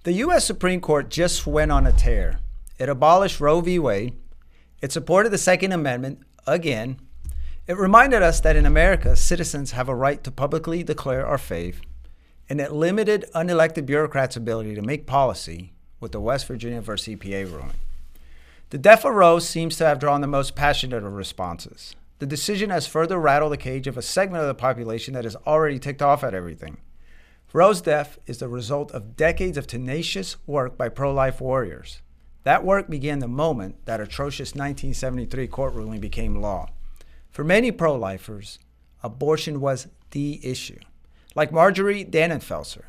The U.S. Supreme Court just went on a tear. It abolished Roe v. Wade. It supported the Second Amendment again. It reminded us that in America, citizens have a right to publicly declare our faith. And it limited unelected bureaucrats' ability to make policy with the West Virginia versus EPA ruling. The death of Roe seems to have drawn the most passionate of responses. The decision has further rattled the cage of a segment of the population that has already ticked off at everything. Roe's death is the result of decades of tenacious work by pro-life warriors. That work began the moment that atrocious 1973 court ruling became law. For many pro-lifers, abortion was the issue. Like Marjorie Dannenfelser.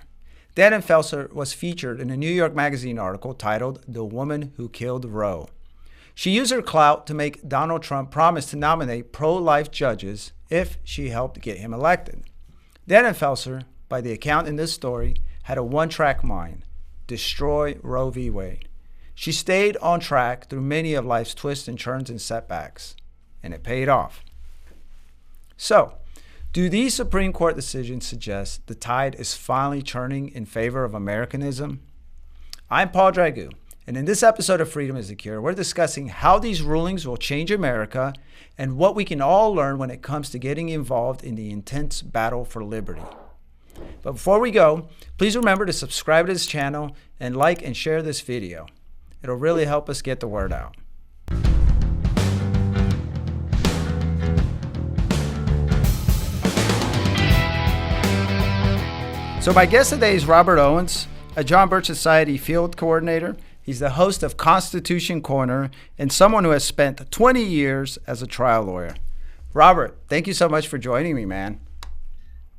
Dannenfelser was featured in a New York Magazine article titled "The Woman Who Killed Roe." She used her clout to make Donald Trump promise to nominate pro-life judges if she helped get him elected. Dannenfelser, by the account in this story, had a one-track mind: destroy Roe v. Wade. She stayed on track through many of life's twists and turns and setbacks, and it paid off. So, do these Supreme Court decisions suggest the tide is finally turning in favor of Americanism? I'm Paul Dragoo, and in this episode of Freedom is the Cure, we're discussing how these rulings will change America and what we can all learn when it comes to getting involved in the intense battle for liberty. But before we go, please remember to subscribe to this channel and like and share this video. It'll really help us get the word out. So my guest today is Robert Owens, a John Birch Society field coordinator. He's the host of Constitution Corner and someone who has spent 20 years as a trial lawyer. Robert, thank you so much for joining me, man.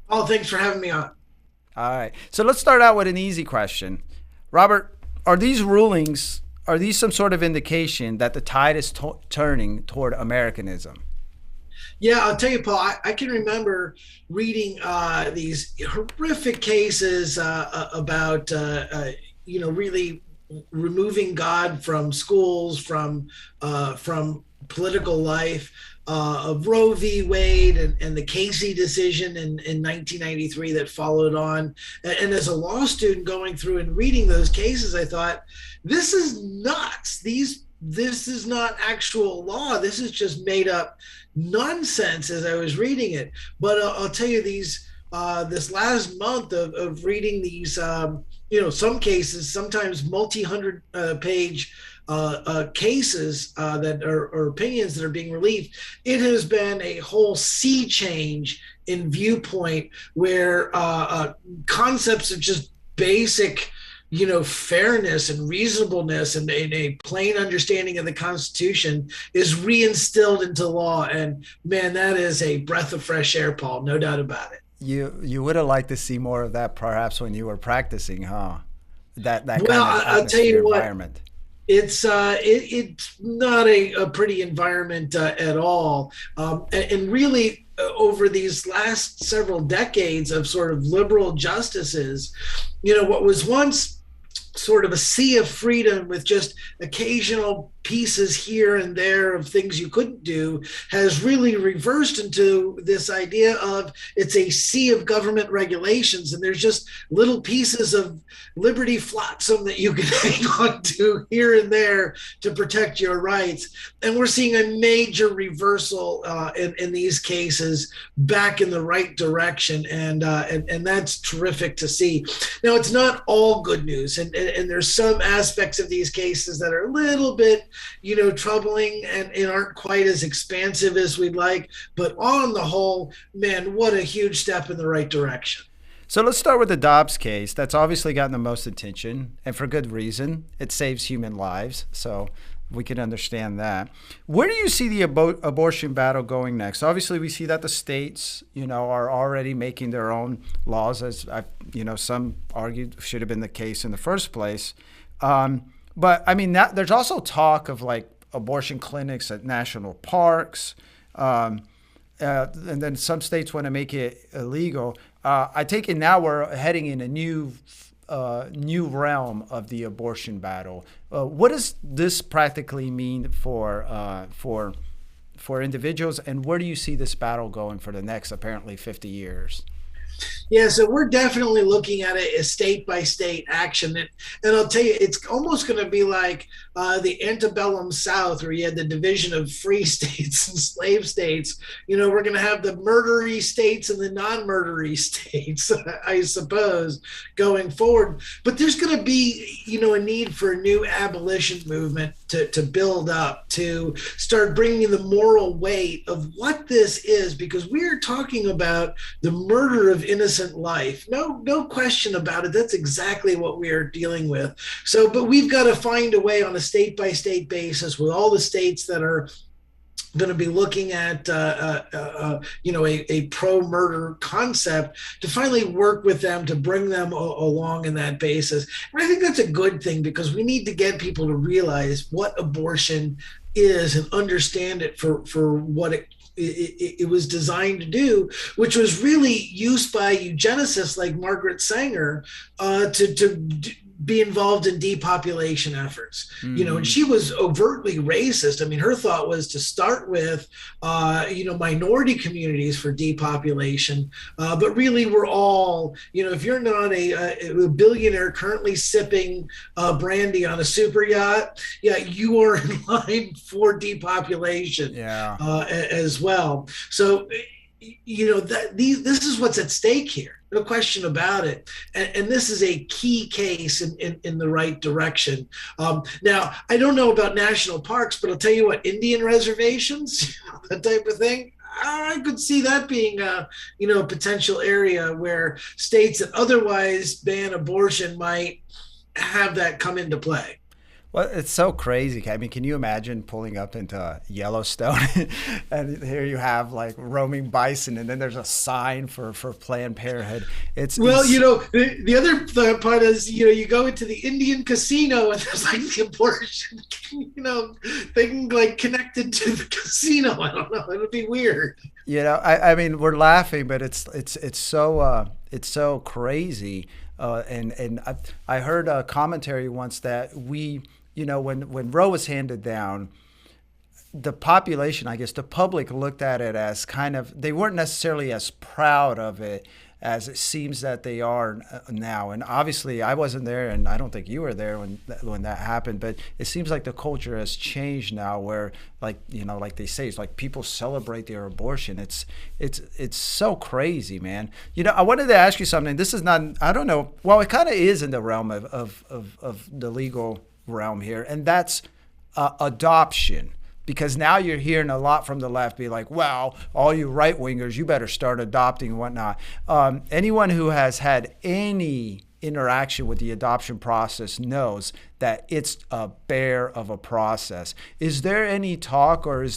Oh, thanks for having me on. All right. So let's start out with an easy question. Robert, are these rulings, are these some sort of indication that the tide is turning toward Americanism? Yeah, I'll tell you, Paul, I can remember reading these horrific cases about, really removing God from schools, from political life, of Roe v. Wade and the Casey decision in 1993 that followed on. And as a law student going through and reading those cases, I thought, this is nuts. This is not actual law. This is just made up nonsense as I was reading it. But I'll tell you, this last month of reading these, some cases, sometimes multi-hundred page cases that are opinions that are being relieved, it has been a whole sea change in viewpoint where concepts of just basic fairness and reasonableness and a plain understanding of the Constitution is reinstilled into law. And man, that is a breath of fresh air, Paul, no doubt about it. You would have liked to see more of that perhaps when you were practicing, huh? That well, kind of I'll tell you environment. It's not a pretty environment at all. And really over these last several decades of sort of liberal justices, what was once sort of a sea of freedom with just occasional pieces here and there of things you couldn't do has really reversed into this idea of it's a sea of government regulations, and there's just little pieces of liberty flotsam that you can hang on to here and there to protect your rights. And we're seeing a major reversal in these cases back in the right direction, and that's terrific to see. Now, it's not all good news, and there's some aspects of these cases that are a little bit troubling and aren't quite as expansive as we'd like. But on the whole, man, what a huge step in the right direction. So let's start with the Dobbs case. That's obviously gotten the most attention, and for good reason. It saves human lives, so we can understand that. Where do you see the abortion battle going next? Obviously, we see that the states, are already making their own laws, as some argued should have been the case in the first place. But I mean, there's also talk of like abortion clinics at national parks, and then some states want to make it illegal. I take it now we're heading in a new realm of the abortion battle. What does this practically mean for individuals, and where do you see this battle going for the next apparently 50 years? Yeah, so we're definitely looking at it as state by state action. And I'll tell you, it's almost going to be like the antebellum South, where you had the division of free states and slave states. We're going to have the murdery states and the non murdery states, I suppose, going forward. But there's going to be, a need for a new abolition movement to build up, to start bringing the moral weight of what this is, because we're talking about the murder of innocent life. No question about it. That's exactly what we are dealing with. So, but we've got to find a way on a state by state basis with all the states that are going to be looking at a pro-murder concept, to finally work with them to bring them along in that basis. And I think that's a good thing, because we need to get people to realize what abortion is and understand it for what it was designed to do, which was really used by eugenicists like Margaret Sanger to be involved in depopulation efforts. And she was overtly racist. I mean, her thought was to start with, minority communities for depopulation. But really, we're all, if you're not a billionaire currently sipping brandy on a super yacht, yeah, you are in line for depopulation as well. So, this is what's at stake here. No question about it. And this is a key case in the right direction. Now, I don't know about national parks, but I'll tell you what, Indian reservations, that type of thing, I could see that being a potential area where states that otherwise ban abortion might have that come into play. Well, it's so crazy. I mean, can you imagine pulling up into Yellowstone and here you have like roaming bison, and then there's a sign for Planned Parenthood. The other part is, you go into the Indian casino and there's like the abortion, thing like connected to the casino. I don't know. It would be weird. I mean, we're laughing, but it's so crazy. And I heard a commentary once that when Roe was handed down, the population, I guess the public, looked at it as kind of, they weren't necessarily as proud of it as it seems that they are now. And obviously I wasn't there, and I don't think you were there when that happened, but it seems like the culture has changed now, where like they say, it's like people celebrate their abortion. It's so crazy, man. I wanted to ask you something. This is not, I don't know, well, it kind of is in the realm of the legal realm here, and that's adoption. Because now you're hearing a lot from the left be like, well, all you right-wingers, you better start adopting and whatnot. Anyone who has had any interaction with the adoption process knows that it's a bear of a process. Is there any talk, or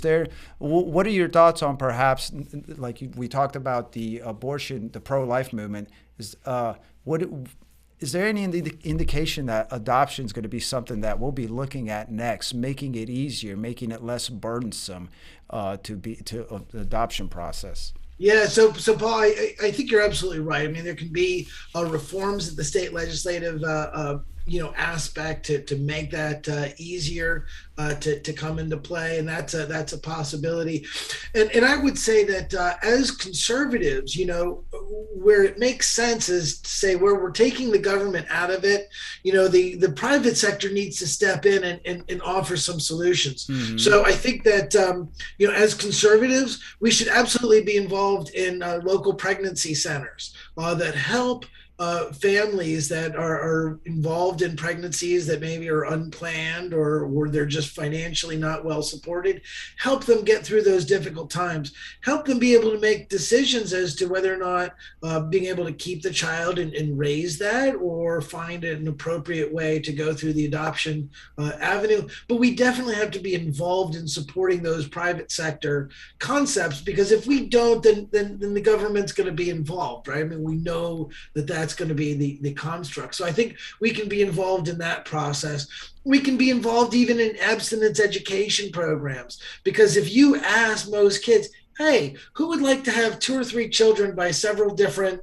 what are your thoughts on, perhaps, like we talked about the abortion, the pro-life movement, is there any indication that adoption is going to be something that we'll be looking at next, making it easier, making it less burdensome to the adoption process? Yeah, so Paul, I think you're absolutely right. I mean, there can be reforms at the state legislative aspect to make that easier to come into play, and that's a possibility. And I would say that as conservatives, where it makes sense is to say, where we're taking the government out of it, the private sector needs to step in and offer some solutions. Mm-hmm. So I think that as conservatives, we should absolutely be involved in local pregnancy centers that help families that are involved in pregnancies that maybe are unplanned, or they're just financially not well supported. Help them get through those difficult times. Help them be able to make decisions as to whether or not being able to keep the child and raise that, or find an appropriate way to go through the adoption avenue. But we definitely have to be involved in supporting those private sector concepts, because if we don't, then the government's going to be involved, right? I mean, we know that that's going to be the construct. So I think we can be involved in that process. We can be involved even in abstinence education programs, because if you ask most kids, hey, who would like to have 2 or 3 children by several different,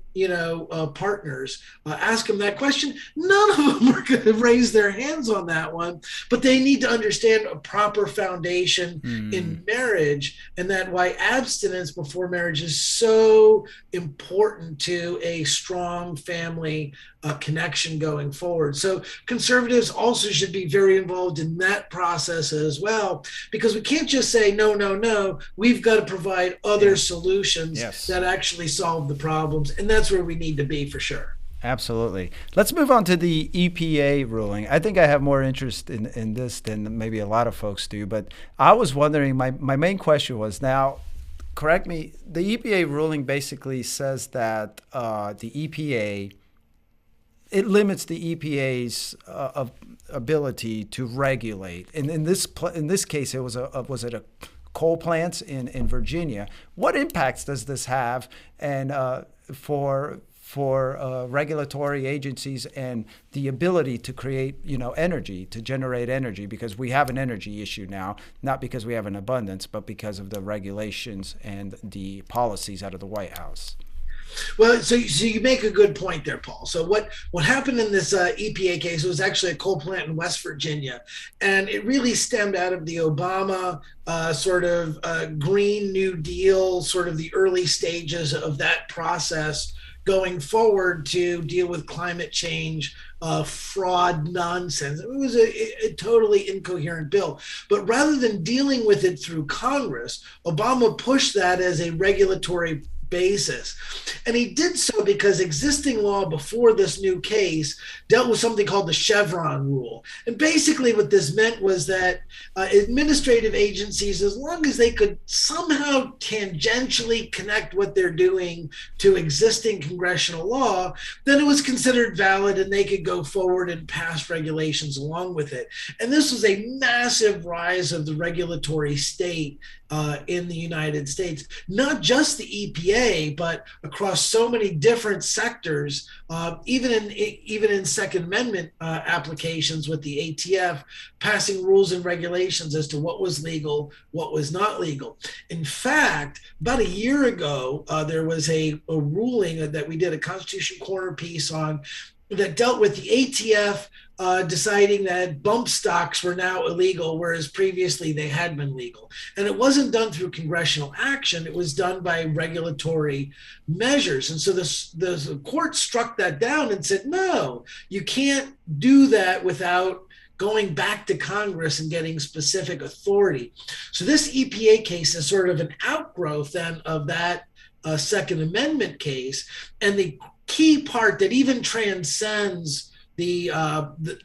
partners, ask them that question, none of them are going to raise their hands on that one. But they need to understand a proper foundation in marriage, and that why abstinence before marriage is so important to a strong family connection going forward. So conservatives also should be very involved in that process as well, because we can't just say no, no, no. We've got to provide other solutions that actually solve the problems, and that's where we need to be for sure. Absolutely. Let's move on to the EPA ruling. I think I have more interest in this than maybe a lot of folks do, but I was wondering, my main question was, now, correct me, the EPA ruling basically says that the EPA, it limits the EPA's ability to regulate. And in this case, it was a coal plants in Virginia. What impacts does this have and for regulatory agencies and the ability to create, energy, to generate energy? Because we have an energy issue now, not because we have an abundance, but because of the regulations and the policies out of the White House. Well, so you make a good point there, Paul. So what happened in this EPA case was actually a coal plant in West Virginia, and it really stemmed out of the Obama Green New Deal, sort of the early stages of that process going forward to deal with climate change, fraud nonsense. It was a totally incoherent bill. But rather than dealing with it through Congress, Obama pushed that as a regulatory basis. And he did so because existing law before this new case dealt with something called the Chevron rule. And basically what this meant was that administrative agencies, as long as they could somehow tangentially connect what they're doing to existing congressional law, then it was considered valid and they could go forward and pass regulations along with it. And this was a massive rise of the regulatory state in the United States, not just the EPA, but across so many different sectors, even in Second Amendment applications with the ATF, passing rules and regulations as to what was legal, what was not legal. In fact, about a year ago, there was a ruling that we did a Constitution Corner piece on that dealt with the ATF deciding that bump stocks were now illegal, whereas previously they had been legal. And it wasn't done through congressional action. It was done by regulatory measures. And so the court struck that down and said, no, you can't do that without going back to Congress and getting specific authority. So this EPA case is sort of an outgrowth then of that Second Amendment case. And the key part that even transcends the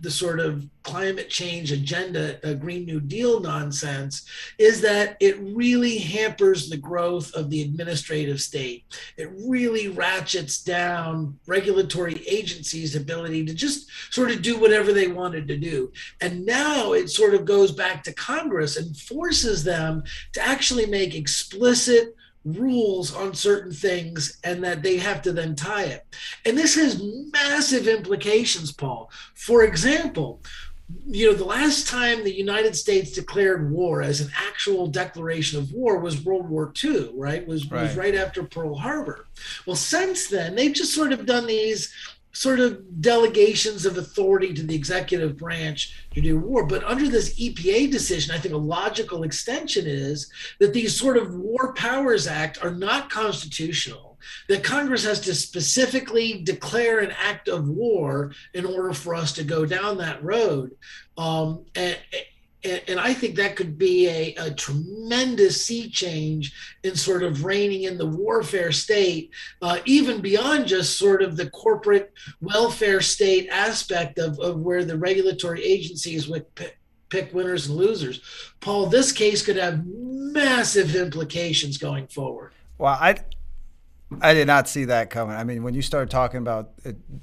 sort of climate change agenda, Green New Deal nonsense, is that it really hampers the growth of the administrative state. It really ratchets down regulatory agencies' ability to just sort of do whatever they wanted to do. And now it sort of goes back to Congress and forces them to actually make explicit rules on certain things, and that they have to then tie it. And this has massive implications, Paul. For example, the last time the United States declared war as an actual declaration of war was World War II, right? Was right after Pearl Harbor. Well, since then, they've just sort of done these sort of delegations of authority to the executive branch to do war. But under this EPA decision, I think a logical extension is that these sort of War Powers Act are not constitutional, that Congress has to specifically declare an act of war in order for us to go down that road. And I think that could be a tremendous sea change in sort of reining in the warfare state, even beyond just sort of the corporate welfare state aspect of where the regulatory agencies would pick winners and losers. Paul, this case could have massive implications going forward. Well, I did not see that coming. I mean, when you started talking about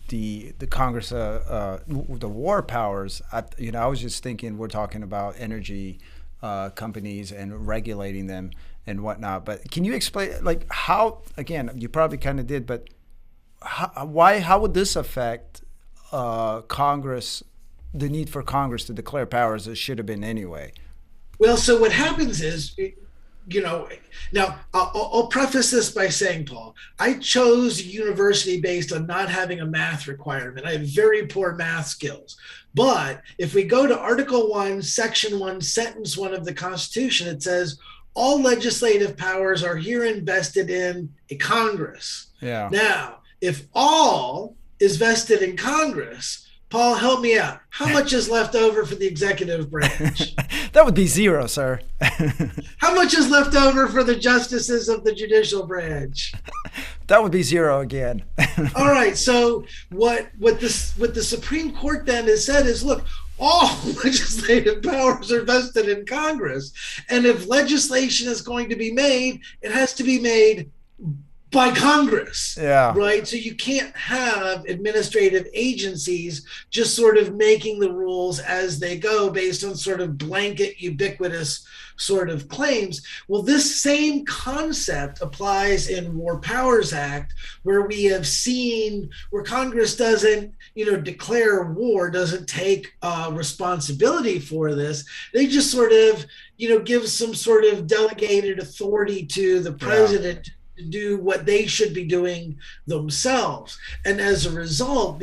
the Congress, the war powers, I was just thinking we're talking about energy companies and regulating them and whatnot. But can you explain, like, how? Again, you probably kind of did, but how would this affect Congress? The need for Congress to declare powers that should have been anyway. Well, so what happens is, you know, now I'll preface this by saying, Paul, I chose university based on not having a math requirement. I have very poor math skills. But if we go to Article 1, Section 1, Sentence 1 of the Constitution, it says all legislative powers are here invested in a Congress. Yeah. Now, if all is vested in Congress, Paul, help me out. How much is left over for the executive branch? That would be zero, sir. How much is left over for the justices of the judicial branch? That would be zero again. All right. So what the Supreme Court then has said is, look, all legislative powers are vested in Congress. And if legislation is going to be made, it has to be made by Congress. Yeah. Right. So you can't have administrative agencies just sort of making the rules as they go based on sort of blanket, ubiquitous sort of claims. Well, this same concept applies in War Powers Act, where we have seen where Congress doesn't, declare war, doesn't take responsibility for this. They just sort of, give some sort of delegated authority to the president. Yeah. Do what they should be doing themselves. And as a result,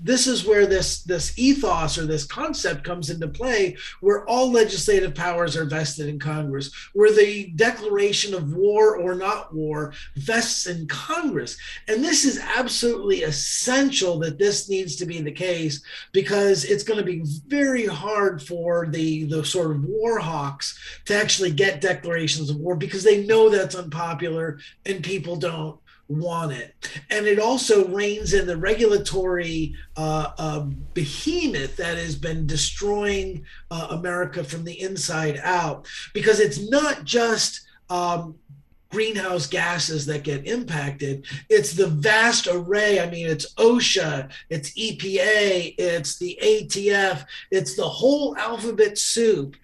this is where this ethos or this concept comes into play, where all legislative powers are vested in Congress, where the declaration of war or not war vests in Congress. And this is absolutely essential that this needs to be the case, because it's going to be very hard for the sort of war hawks to actually get declarations of war, because they know that's unpopular and people don't want it. And it also reins in the regulatory behemoth that has been destroying America from the inside out, because it's not just greenhouse gases that get impacted. It's the vast array. I mean, it's OSHA, it's EPA, it's the ATF, it's the whole alphabet soup.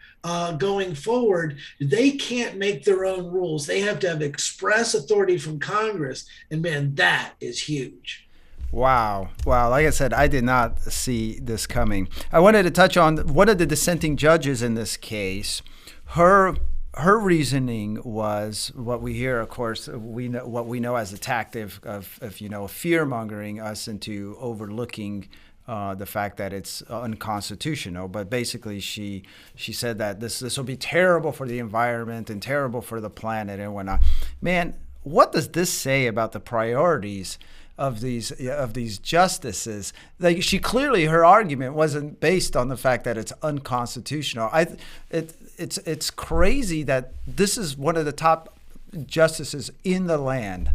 Going forward, they can't make their own rules. They have to have express authority from Congress. And man, that is huge. Wow. Like I said, I did not see this coming. I wanted to touch on one of the dissenting judges in this case. Her reasoning was what we hear, of course, what we know as a tactic of fear-mongering us into overlooking the fact that it's unconstitutional. But basically she said that this will be terrible for the environment and terrible for the planet and whatnot. Man, what does this say about the priorities of these justices? Like, she clearly, her argument wasn't based on the fact that it's unconstitutional. It's crazy that this is one of the top justices in the land.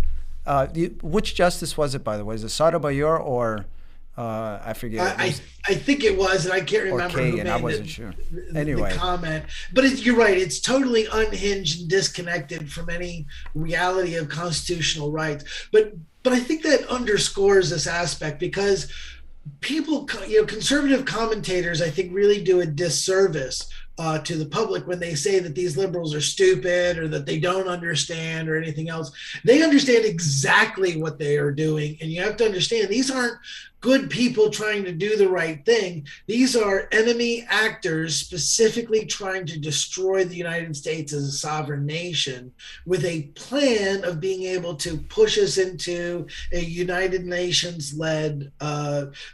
Which justice was it, by the way? Is it Sotomayor or I forget. I think it was, and I can't remember who made I wasn't sure. Anyway, the comment. But you're right. It's totally unhinged and disconnected from any reality of constitutional rights. But I think that underscores this aspect, because people, conservative commentators, I think, really do a disservice to the public when they say that these liberals are stupid or that they don't understand or anything else. They understand exactly what they are doing. And you have to understand, these aren't good people trying to do the right thing. These are enemy actors specifically trying to destroy the United States as a sovereign nation, with a plan of being able to push us into a United Nations-led,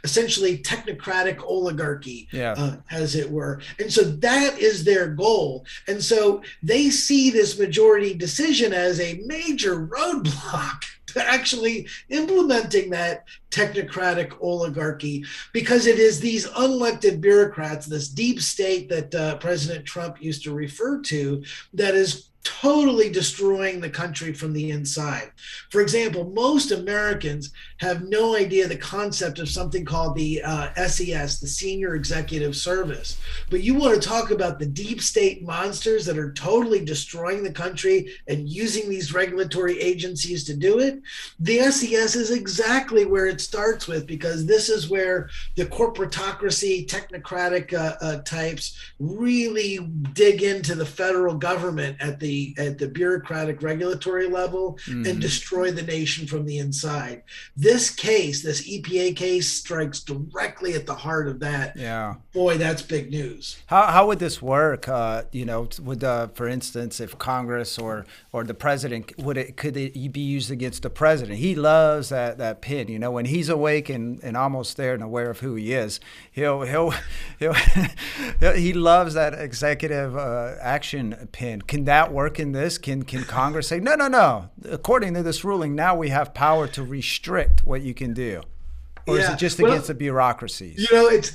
essentially technocratic oligarchy, as it were. And so that is their goal. And so they see this majority decision as a major roadblock to actually implementing that technocratic oligarchy, because it is these unelected bureaucrats, this deep state that President Trump used to refer to, that is totally destroying the country from the inside. For example, most Americans have no idea the concept of something called the SES, the Senior Executive Service. But you want to talk about the deep state monsters that are totally destroying the country and using these regulatory agencies to do it? The SES is exactly where it starts with, because this is where the corporatocracy, technocratic types really dig into the federal government at the bureaucratic regulatory level and destroy the nation from the inside. this case, this EPA case, strikes directly at the heart of that. Yeah. Boy, that's big news. How would this work? Would for instance, if Congress or the president could it be used against the president? He loves that pin. When he's awake and almost there and aware of who he is, he'll he loves that executive action pin. Can that work in this? Can Congress say no? According to this ruling, now we have power to restrict what you can do. Or is it just against the bureaucracies? It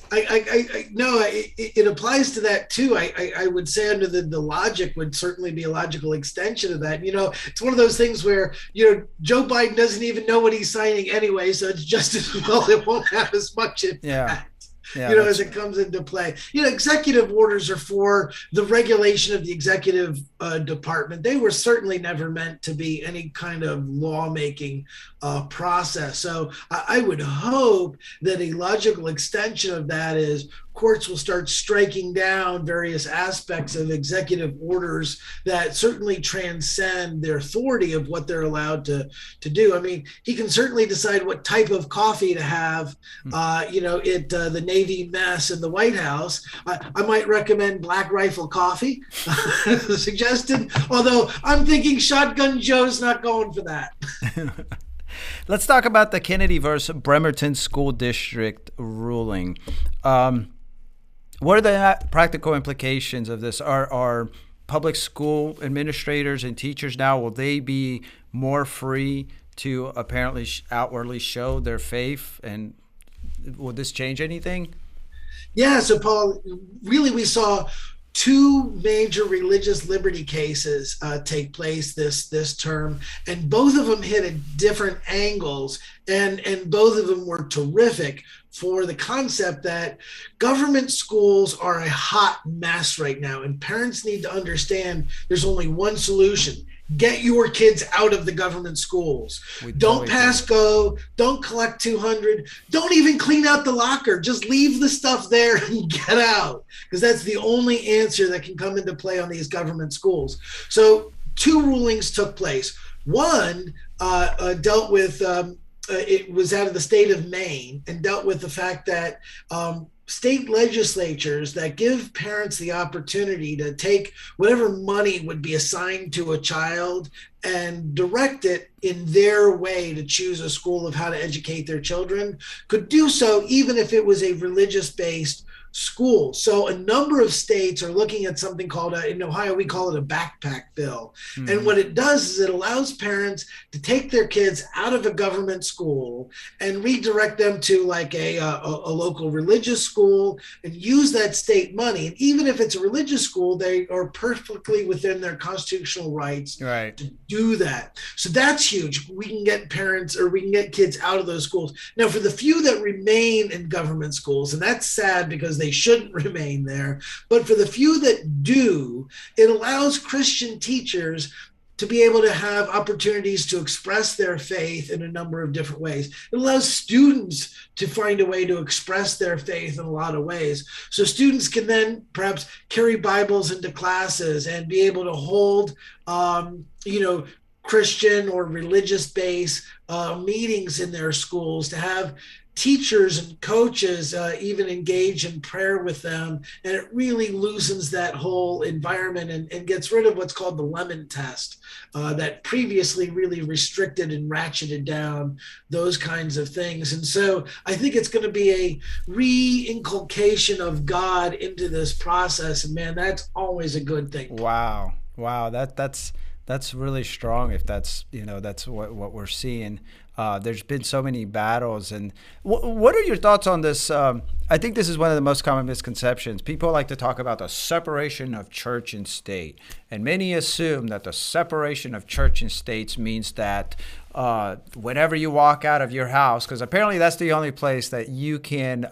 applies to that too. I would say under the logic would certainly be a logical extension of that. It's one of those things where, Joe Biden doesn't even know what he's signing anyway, so it's just as well it won't have as much impact. As it comes into play. Executive orders are for the regulation of the executive department. They were certainly never meant to be any kind of lawmaking process. So I would hope that a logical extension of that is courts will start striking down various aspects of executive orders that certainly transcend their authority of what they're allowed to do. I mean, he can certainly decide what type of coffee to have, at the Navy mess in the White House. I might recommend Black Rifle coffee, suggested, although I'm thinking Shotgun Joe's not going for that. Let's talk about the Kennedy versus Bremerton School District ruling. What are the practical implications of this? Are public school administrators and teachers now, will they be more free to apparently outwardly show their faith? And will this change anything? Yeah, so Paul, really we saw two major religious liberty cases take place this term, and both of them hit at different angles, and both of them were terrific for the concept that government schools are a hot mess right now, and parents need to understand there's only one solution. Get your kids out of the government schools. Don't pass go. Don't collect 200. Don't even clean out the locker. Just leave the stuff there and get out, because that's the only answer that can come into play on these government schools. So two rulings took place. One dealt with, it was out of the state of Maine, and dealt with the fact that state legislatures that give parents the opportunity to take whatever money would be assigned to a child and direct it in their way to choose a school of how to educate their children could do so even if it was a religious-based school. So a number of states are looking at something called, in Ohio, we call it a backpack bill. Mm-hmm. And what it does is it allows parents to take their kids out of a government school and redirect them to like a local religious school and use that state money. And even if it's a religious school, they are perfectly within their constitutional rights to do that. So that's huge. We can get kids out of those schools. Now, for the few that remain in government schools, and that's sad because they shouldn't remain there, but for the few that do, it allows Christian teachers to be able to have opportunities to express their faith in a number of different ways. It allows students to find a way to express their faith in a lot of ways. So students can then perhaps carry Bibles into classes and be able to hold, Christian or religious-based meetings in their schools, to have teachers and coaches even engage in prayer with them. And it really loosens that whole environment and gets rid of what's called the lemon test that previously really restricted and ratcheted down those kinds of things. And so I think it's going to be a re-inculcation of God into this process. And man, that's always a good thing. Wow. That's really strong if that's what we're seeing. There's been so many battles. And what are your thoughts on this? I think this is one of the most common misconceptions. People like to talk about the separation of church and state. And many assume that the separation of church and states means that whenever you walk out of your house, because apparently that's the only place that you can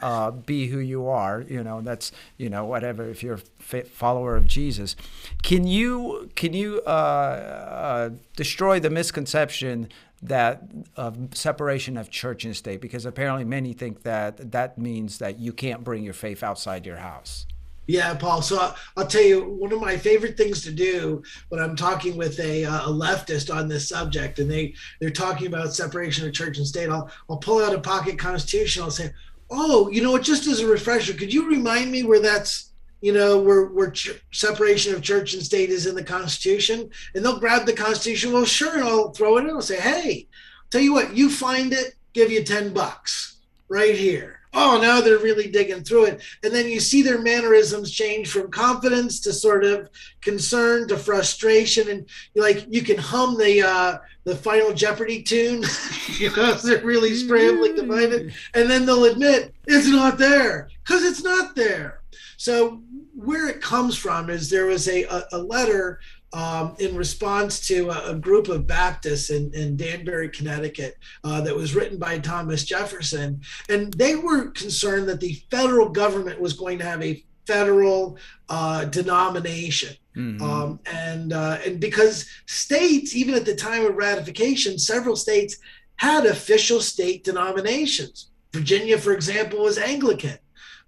be who you are, that's, whatever, if you're a follower of Jesus. Can you destroy the misconception that separation of church and state? Because apparently many think that means that you can't bring your faith outside your house. Yeah, Paul. So I'll tell you, one of my favorite things to do when I'm talking with a leftist on this subject, and they're talking about separation of church and state, I'll pull out a pocket constitution. I'll say, oh, just as a refresher, could you remind me where that's, separation of church and state is in the Constitution? And they'll grab the Constitution. Well, sure, and I'll throw it in. I'll say, hey, tell you what, you find it, give you $10 right here. Oh, now they're really digging through it. And then you see their mannerisms change from confidence to sort of concern to frustration. And you can hum the final Jeopardy tune, they're really scrambling to find it. And then they'll admit it's not there because it's not there. So where it comes from is there was a letter in response to a group of Baptists in Danbury, Connecticut, that was written by Thomas Jefferson. And they were concerned that the federal government was going to have a federal denomination. Mm-hmm. And because states, even at the time of ratification, several states had official state denominations. Virginia, for example, was Anglican.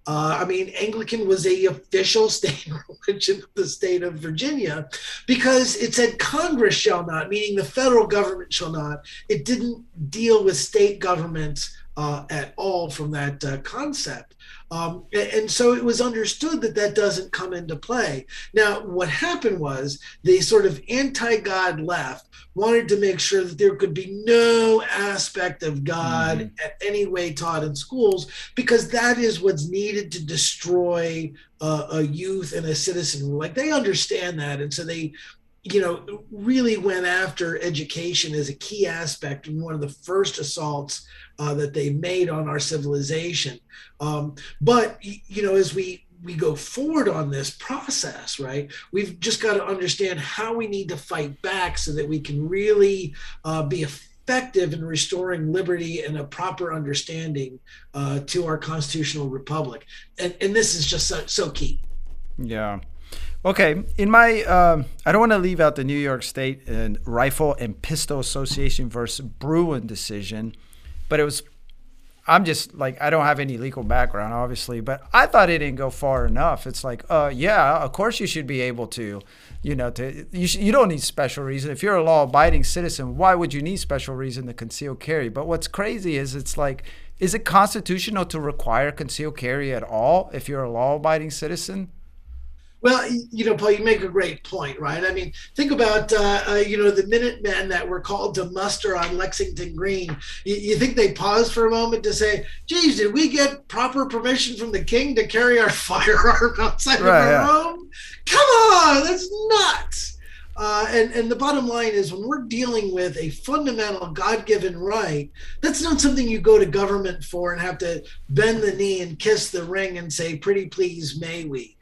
Anglican was the official state religion of the state of Virginia because it said Congress shall not, meaning the federal government shall not. It didn't deal with state governments at all from that concept. And so it was understood that doesn't come into play. Now, what happened was the sort of anti-God left wanted to make sure that there could be no aspect of God at any way taught in schools, because that is what's needed to destroy a youth and a citizen. They understand that. And so they really went after education as a key aspect in one of the first assaults that they made on our civilization. But as we go forward on this process, right, we've just got to understand how we need to fight back so that we can really be effective in restoring liberty and a proper understanding to our constitutional republic. And this is just so key. Yeah. Okay, in my, I don't want to leave out the New York State and Rifle and Pistol Association versus Bruin decision, but I'm just I don't have any legal background, obviously, but I thought it didn't go far enough. It's yeah, of course you should be able to, you don't need special reason. If you're a law-abiding citizen, why would you need special reason to conceal carry? But what's crazy is is it constitutional to require concealed carry at all if you're a law-abiding citizen? Well, Paul, you make a great point, right? Think about, the Minutemen that were called to muster on Lexington Green. You think they paused for a moment to say, geez, did we get proper permission from the king to carry our firearm outside of our home? Come on, that's nuts. And the bottom line is, when we're dealing with a fundamental God-given right, that's not something you go to government for and have to bend the knee and kiss the ring and say, pretty please, may we.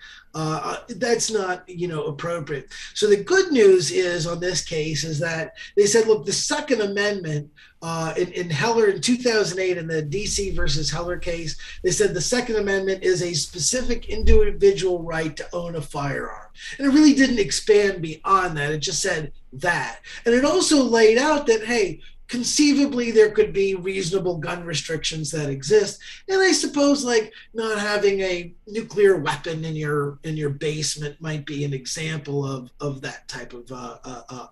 That's not, appropriate. So the good news is on this case is that they said, look, the Second Amendment in Heller in 2008 in the DC versus Heller case, they said the Second Amendment is a specific individual right to own a firearm. And it really didn't expand beyond that. It just said that. And it also laid out that, hey, conceivably there could be reasonable gun restrictions that exist. And I suppose not having a nuclear weapon in your basement might be an example of that type of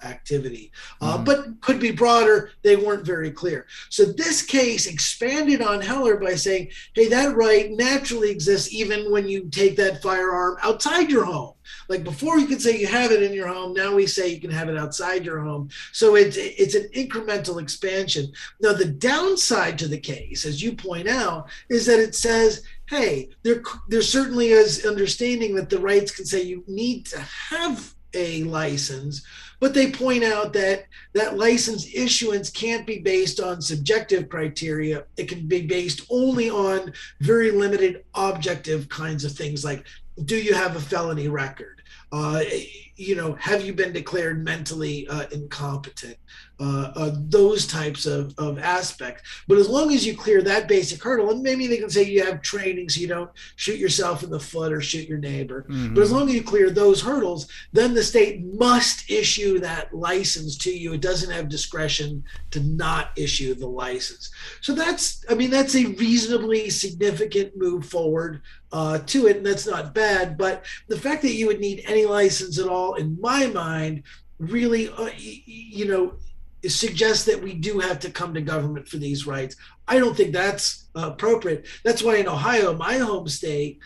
activity. But could be broader. They weren't very clear. So this case expanded on Heller by saying, hey, that right naturally exists even when you take that firearm outside your home. Before you could say you have it in your home, now we say you can have it outside your home. So it's an incremental expansion. Now, the downside to the case, as you point out, is that it says, hey, there certainly is understanding that the rights can say you need to have a license, but they point out that license issuance can't be based on subjective criteria. It can be based only on very limited objective kinds of things like, do you have a felony record? Have you been declared mentally incompetent? Those types of aspects. But as long as you clear that basic hurdle, and maybe they can say you have training so you don't shoot yourself in the foot or shoot your neighbor. Mm-hmm. But as long as you clear those hurdles, then the state must issue issue that license to you. It doesn't have discretion to not issue the license. So that's a reasonably significant move forward to it, and that's not bad. But the fact that you would need any license at all, in my mind, really, suggests that we do have to come to government for these rights. I don't think that's appropriate. That's why in Ohio, my home state,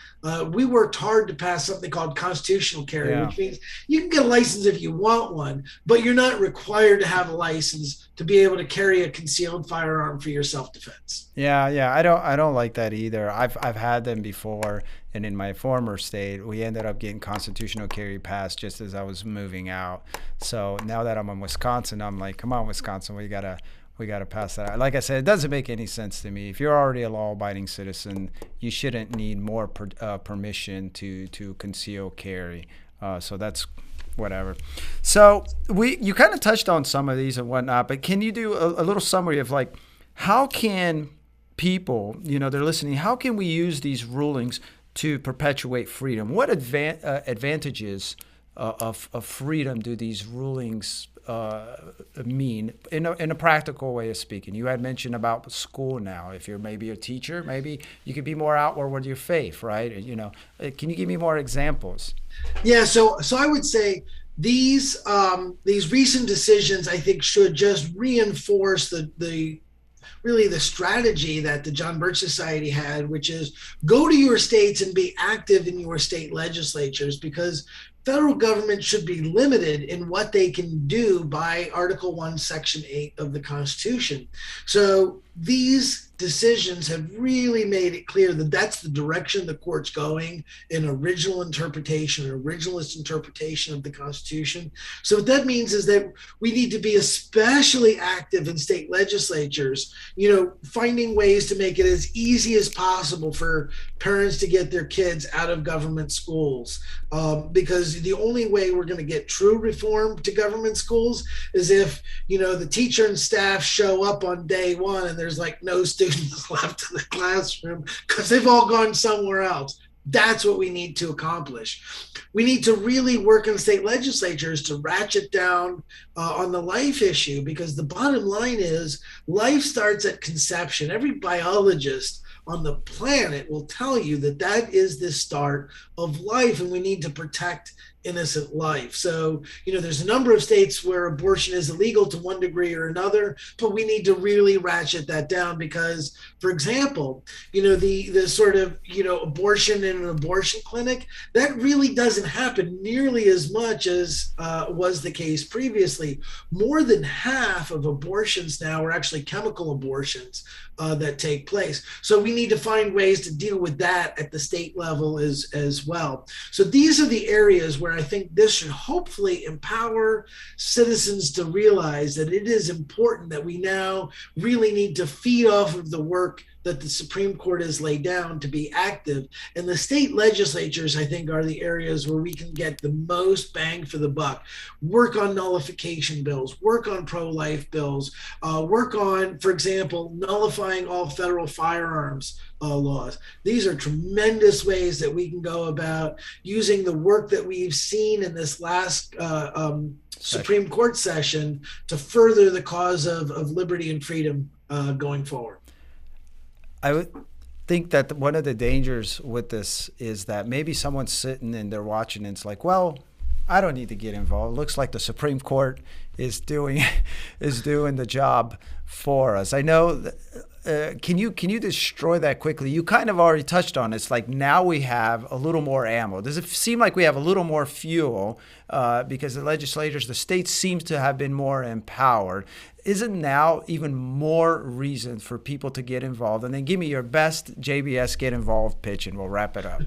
we worked hard to pass something called constitutional carry, which means you can get a license if you want one, but you're not required to have a license to be able to carry a concealed firearm for your self-defense. Yeah. I don't like that either. I've had them before, and in my former state, we ended up getting constitutional carry passed just as I was moving out. So now that I'm in Wisconsin, I'm like, come on, Wisconsin, we gotta pass that out. Like I said, it doesn't make any sense to me. If you're already a law-abiding citizen, you shouldn't need more permission to conceal carry. So that's whatever. So you kind of touched on some of these and whatnot, but can you do a little summary of like, how can people, they're listening, how can we use these rulings to perpetuate freedom? What advantages of freedom do these rulings mean in a practical way of speaking? You had mentioned about school now. If you're maybe a teacher, maybe you could be more outward with your faith, right? Can you give me more examples? Yeah, so I would say these recent decisions, I think, should just reinforce the strategy that the John Birch Society had, which is go to your states and be active in your state legislatures, because federal government should be limited in what they can do by Article 1, Section 8 of the Constitution. So these decisions have really made it clear that that's the direction the court's going, an originalist interpretation of the Constitution. So what that means is that we need to be especially active in state legislatures, finding ways to make it as easy as possible for parents to get their kids out of government schools, because the only way we're going to get true reform to government schools is if, the teacher and staff show up on day one and there's like no students left in the classroom because they've all gone somewhere else. That's what we need to accomplish. We need to really work in state legislatures to ratchet down on the life issue, because the bottom line is life starts at conception. Every biologist on the planet will tell you that is the start of life, and we need to protect innocent life. So, there's a number of states where abortion is illegal to one degree or another, but we need to really ratchet that down because, for example, the sort of, abortion in an abortion clinic, that really doesn't happen nearly as much as was the case previously. More than half of abortions now are actually chemical abortions that take place. So we need to find ways to deal with that at the state level as well. So these are the areas where I think this should hopefully empower citizens to realize that it is important that we now really need to feed off of the work that the Supreme Court has laid down to be active. And the state legislatures, I think, are the areas where we can get the most bang for the buck. Work on nullification bills, work on pro-life bills, work on, for example, nullifying all federal firearms laws. These are tremendous ways that we can go about using the work that we've seen in this last Supreme Court session to further the cause of liberty and freedom going forward. I would think that one of the dangers with this is that maybe someone's sitting and they're watching and it's like, well, I don't need to get involved. It looks like the Supreme Court is doing the job for us. I know. Can you destroy that quickly? You kind of already touched on it. It's like now we have a little more ammo. Does it seem like we have a little more fuel because the legislators, the states seem to have been more empowered? Isn't now even more reason for people to get involved? And then give me your best JBS get involved pitch and we'll wrap it up.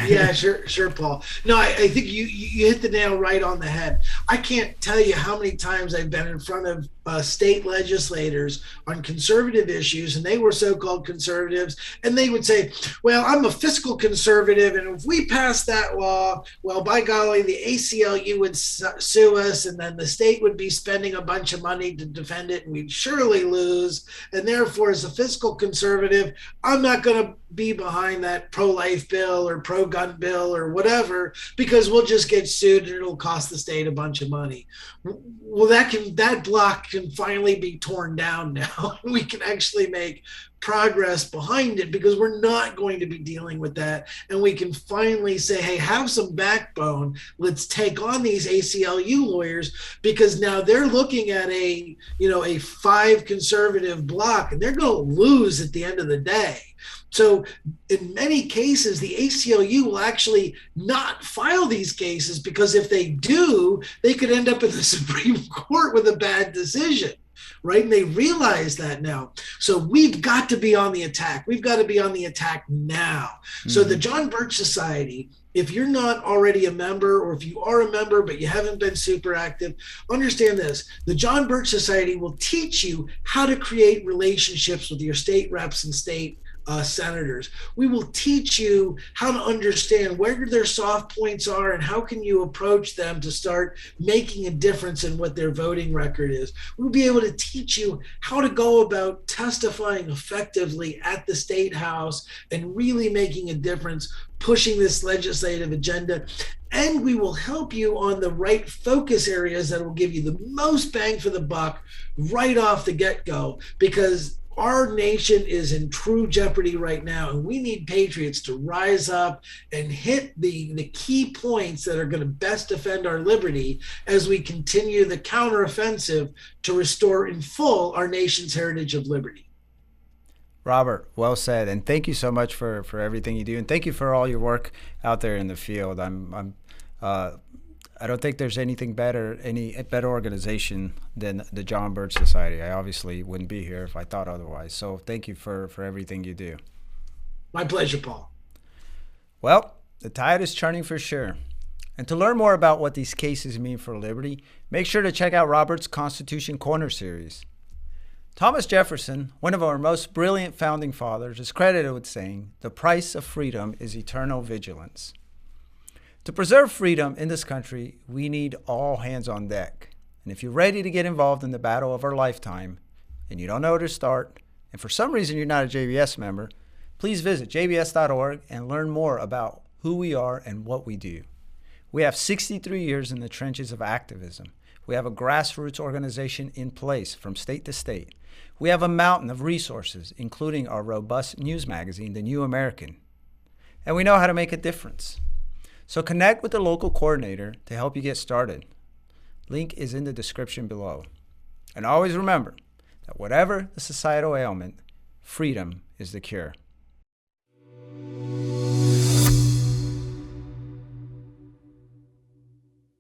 Yeah, sure, Paul. No, I think you hit the nail right on the head. I can't tell you how many times I've been in front of state legislators on conservative issues, and they were so-called conservatives, and they would say, well, I'm a fiscal conservative, and if we pass that law, well, by golly, the ACLU would sue us, and then the state would be spending a bunch of money to defend it and we'd surely lose. And therefore, as a fiscal conservative, I'm not going to be behind that pro-life bill or pro-gun bill or whatever, because we'll just get sued and it'll cost the state a bunch of money. Well, that block can finally be torn down now. We can actually make progress behind it because we're not going to be dealing with that. And we can finally say, hey, have some backbone. Let's take on these ACLU lawyers, because now they're looking at a 5 conservative block and they're going to lose at the end of the day. So in many cases, the ACLU will actually not file these cases, because if they do, they could end up in the Supreme Court with a bad decision. Right? And they realize that now. So we've got to be on the attack. We've got to be on the attack now. Mm-hmm. So the John Birch Society, if you're not already a member, or if you are a member but you haven't been super active, understand this. The John Birch Society will teach you how to create relationships with your state reps and state senators. We will teach you how to understand where their soft points are and how can you approach them to start making a difference in what their voting record is. We'll be able to teach you how to go about testifying effectively at the state house and really making a difference, pushing this legislative agenda. And we will help you on the right focus areas that will give you the most bang for the buck right off the get-go, because our nation is in true jeopardy right now, and we need patriots to rise up and hit the key points that are going to best defend our liberty as we continue the counteroffensive to restore in full our nation's heritage of liberty. Robert, well said, and thank you so much for everything you do, and thank you for all your work out there in the field. I don't think there's any better organization than the John Birch Society. I obviously wouldn't be here if I thought otherwise. So thank you for everything you do. My pleasure, Paul. Well, the tide is turning for sure. And to learn more about what these cases mean for liberty, make sure to check out Robert's Constitution Corner series. Thomas Jefferson, one of our most brilliant founding fathers, is credited with saying, "The price of freedom is eternal vigilance." To preserve freedom in this country, we need all hands on deck. And if you're ready to get involved in the battle of our lifetime, and you don't know where to start, and for some reason you're not a JBS member, please visit jbs.org and learn more about who we are and what we do. We have 63 years in the trenches of activism. We have a grassroots organization in place from state to state. We have a mountain of resources, including our robust news magazine, The New American. And we know how to make a difference. So connect with the local coordinator to help you get started. Link is in the description below. And always remember that whatever the societal ailment, freedom is the cure.